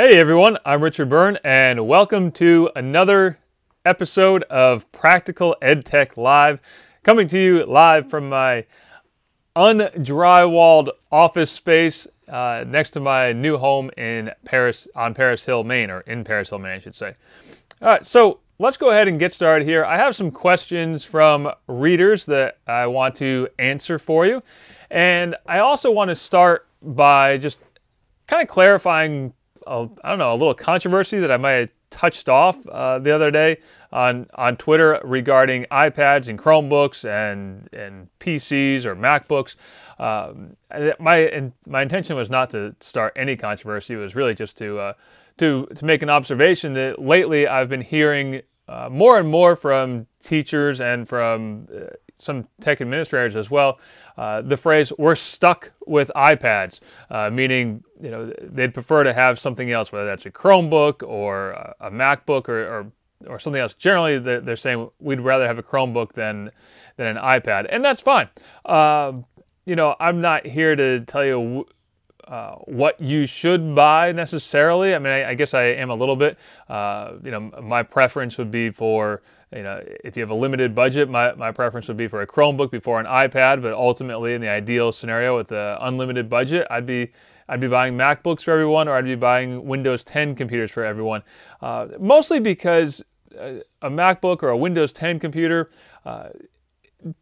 Hey everyone, I'm Richard Byrne and welcome to another episode of Practical EdTech Live, coming to you live from my undrywalled office space next to my new home in Paris, on Paris Hill, Maine, or in Paris Hill, Maine, I should say. All right, so let's go ahead and get started here. I have some questions from readers that I want to answer for you, and I also want to start by just kind of clarifying a little controversy that I might have touched off the other day on Twitter regarding iPads and Chromebooks and PCs or MacBooks. My intention was not to start any controversy. It was really just to make an observation that lately I've been hearing more and more from teachers and from some tech administrators as well, the phrase "we're stuck with iPads," meaning they'd prefer to have something else, whether that's a Chromebook or a MacBook or something else. Generally, they're saying we'd rather have a Chromebook than an iPad, and that's fine. I'm not here to tell you what you should buy necessarily. I mean, I guess I am a little bit. My preference would be for, if you have a limited budget, my preference would be for a Chromebook before an iPad. But ultimately, in the ideal scenario with an unlimited budget, I'd be buying MacBooks for everyone, or I'd be buying Windows 10 computers for everyone. Mostly because a MacBook or a Windows 10 computer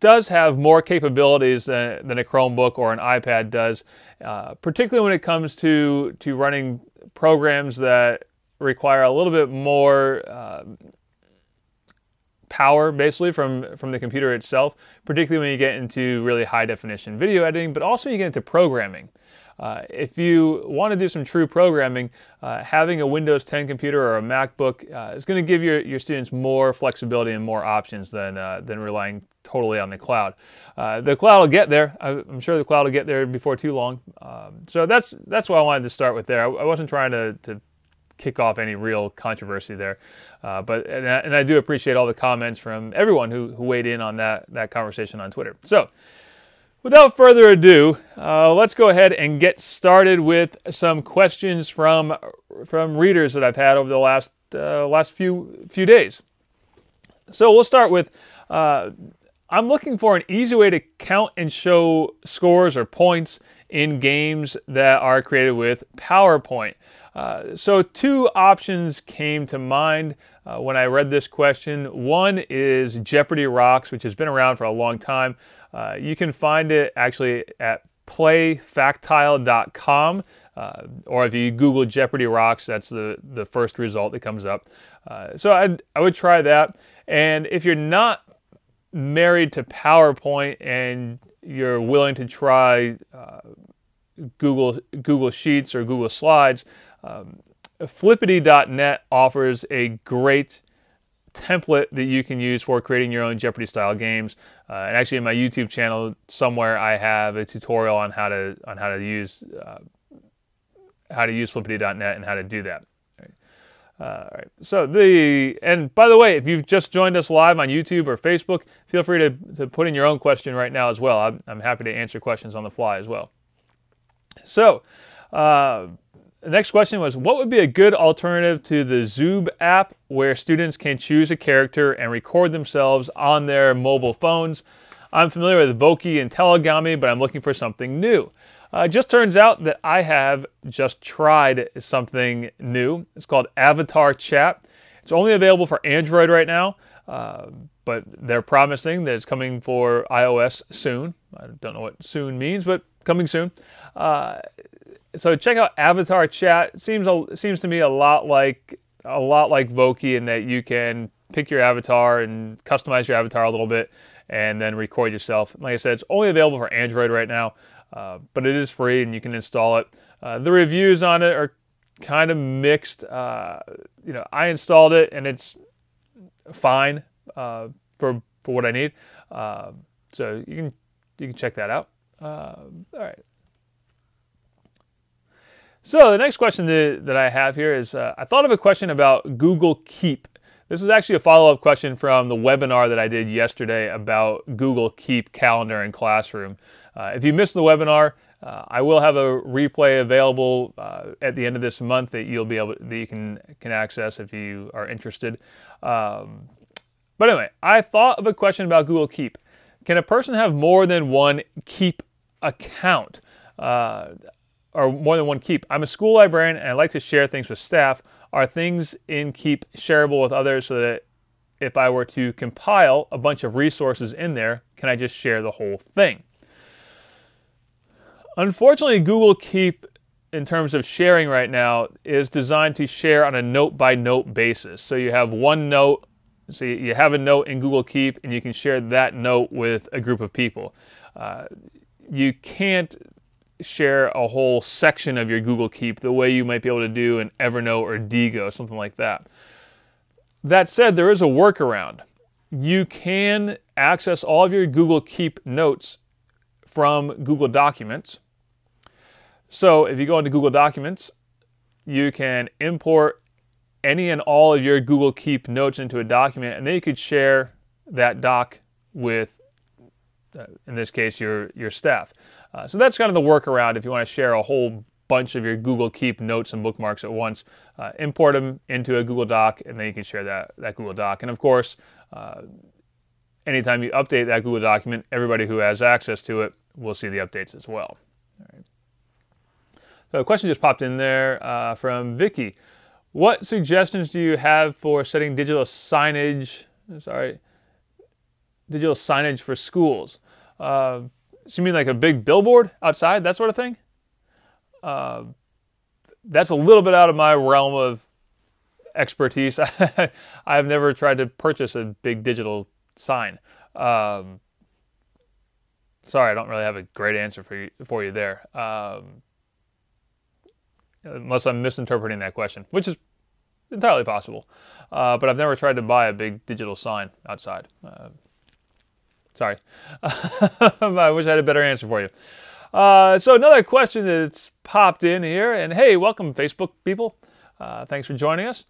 does have more capabilities than a Chromebook or an iPad does, particularly when it comes to running programs that require a little bit more power, basically, from the computer itself, particularly when you get into really high definition video editing, but also you get into programming. If you want to do some true programming, having a Windows 10 computer or a MacBook is going to give your students more flexibility and more options than relying totally on the cloud. The cloud will get there. I'm sure the cloud will get there before too long. So that's why I wanted to start with there. I wasn't trying to kick off any real controversy there, but I do appreciate all the comments from everyone who weighed in on that conversation on Twitter. So, without further ado, let's go ahead and get started with some questions from readers that I've had over the last few days. So we'll start with, I'm looking for an easy way to count and show scores or points in games that are created with PowerPoint. So two options came to mind when I read this question. One is Jeopardy Rocks, which has been around for a long time. You can find it actually at playfactile.com, or if you Google Jeopardy Rocks, that's the first result that comes up. So I would try that. And if you're not married to PowerPoint and you're willing to try Google Sheets or Google Slides, Flippity.net offers a great template that you can use for creating your own Jeopardy style games. And actually, in my YouTube channel somewhere, I have a tutorial on how to use Flippity.net and how to do that. All right. So and by the way, if you've just joined us live on YouTube or Facebook, feel free to put in your own question right now as well. I'm happy to answer questions on the fly as well. So, the next question was, what would be a good alternative to the Zoob app where students can choose a character and record themselves on their mobile phones? I'm familiar with Voki and Telegami, but I'm looking for something new. It just turns out that I have just tried something new. It's called Avatar Chat. It's only available for Android right now, but they're promising that it's coming for iOS soon. I don't know what soon means, but coming soon. So check out Avatar Chat. It seems to me a lot like Voki in that you can pick your avatar and customize your avatar a little bit and then record yourself. Like I said, it's only available for Android right now, but it is free and you can install it. The reviews on it are kind of mixed. I installed it and it's fine for what I need. So you can check that out. All right. So the next question that I have here is, I thought of a question about Google Keep. This is actually a follow-up question from the webinar that I did yesterday about Google Keep Calendar and Classroom. If you missed the webinar, I will have a replay available at the end of this month that you can access if you are interested. But anyway, I thought of a question about Google Keep. Can a person have more than one Keep account? Or more than one Keep? I'm a school librarian and I like to share things with staff. Are things in Keep shareable with others so that if I were to compile a bunch of resources in there, can I just share the whole thing? Unfortunately, Google Keep, in terms of sharing right now, is designed to share on a note-by-note basis. So you have one note, so you have a note in Google Keep, and you can share that note with a group of people. You can't share a whole section of your Google Keep the way you might be able to do in Evernote or Digo, something like that. That said, there is a workaround. You can access all of your Google Keep notes from Google Documents. So if you go into Google Documents, you can import any and all of your Google Keep notes into a document, and then you could share that doc with, in this case, your staff. So that's kind of the workaround if you want to share a whole bunch of your Google Keep notes and bookmarks at once. Import them into a Google Doc, and then you can share that Google Doc. And of course, anytime you update that Google document, everybody who has access to it will see the updates as well. All right. So a question just popped in there from Vicky. What suggestions do you have for setting digital signage for schools? So you mean like a big billboard outside, that sort of thing? That's a little bit out of my realm of expertise. I've never tried to purchase a big digital sign. Sorry, I don't really have a great answer for you there. Unless I'm misinterpreting that question, which is entirely possible. But I've never tried to buy a big digital sign outside. Sorry. I wish I had a better answer for you. So another question that's popped in here, and hey, welcome Facebook people. Thanks for joining us.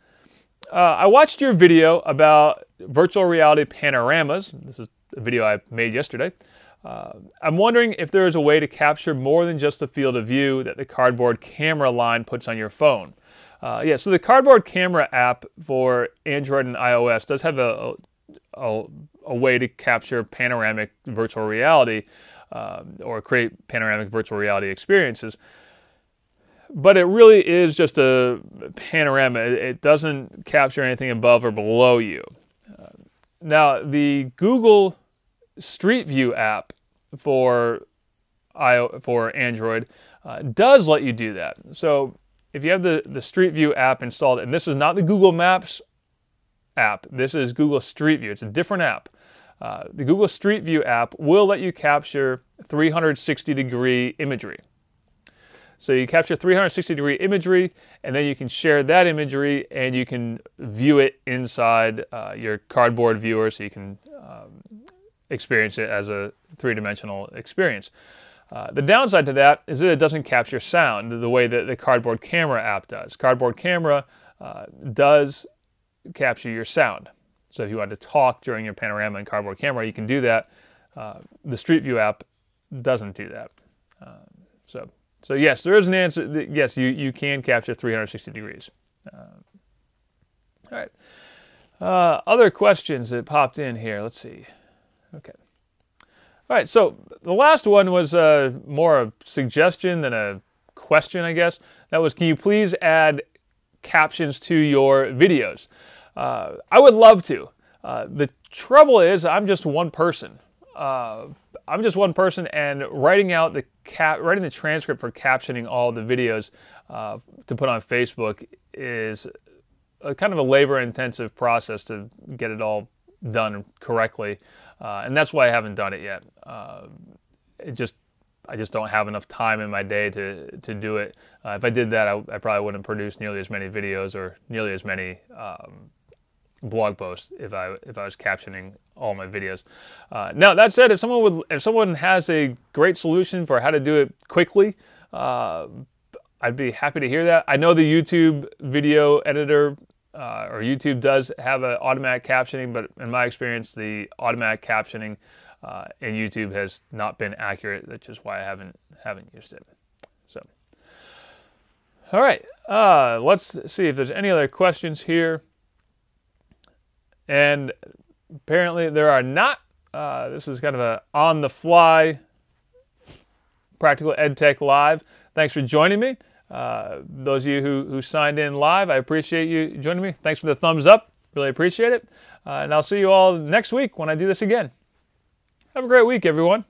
I watched your video about virtual reality panoramas. This is a video I made yesterday. I'm wondering if there is a way to capture more than just the field of view that the cardboard camera line puts on your phone. So the cardboard camera app for Android and iOS does have a way to capture panoramic virtual reality or create panoramic virtual reality experiences. But it really is just a panorama. It doesn't capture anything above or below you. Now, the Google Street View app for Android does let you do that. So if you have the Street View app installed, and this is not the Google Maps app, this is Google Street View. It's a different app. The Google Street View app will let you capture 360-degree imagery. So you capture 360-degree imagery, and then you can share that imagery, and you can view it inside your cardboard viewer, so you can experience it as a three-dimensional experience. The downside to that is that it doesn't capture sound the way that the Cardboard Camera app does. Cardboard Camera does capture your sound. So if you want to talk during your panorama in Cardboard Camera, you can do that. The Street View app doesn't do that. So yes, there is an answer. Yes, you can capture 360 degrees. All right. Other questions that popped in here. Let's see. Okay. All right. So the last one was more a suggestion than a question, I guess. That was, can you please add captions to your videos? I would love to. The trouble is, I'm just one person. And writing the transcript for captioning all the videos to put on Facebook is kind of a labor-intensive process to get it all done correctly, and that's why I haven't done it yet. I just don't have enough time in my day to do it. If I did that, I probably wouldn't produce nearly as many videos or nearly as many blog posts if I was captioning all my videos. Now that said, if someone has a great solution for how to do it quickly, I'd be happy to hear that. I know the YouTube video editor or YouTube does have an automatic captioning, but in my experience, the automatic captioning and YouTube has not been accurate, which is why I haven't used it. So, all right, let's see if there's any other questions here. And apparently there are not. This was kind of a on-the-fly Practical EdTech Live. Thanks for joining me. Those of you who signed in live, I appreciate you joining me. Thanks for the thumbs up. Really appreciate it. And I'll see you all next week when I do this again. Have a great week, everyone.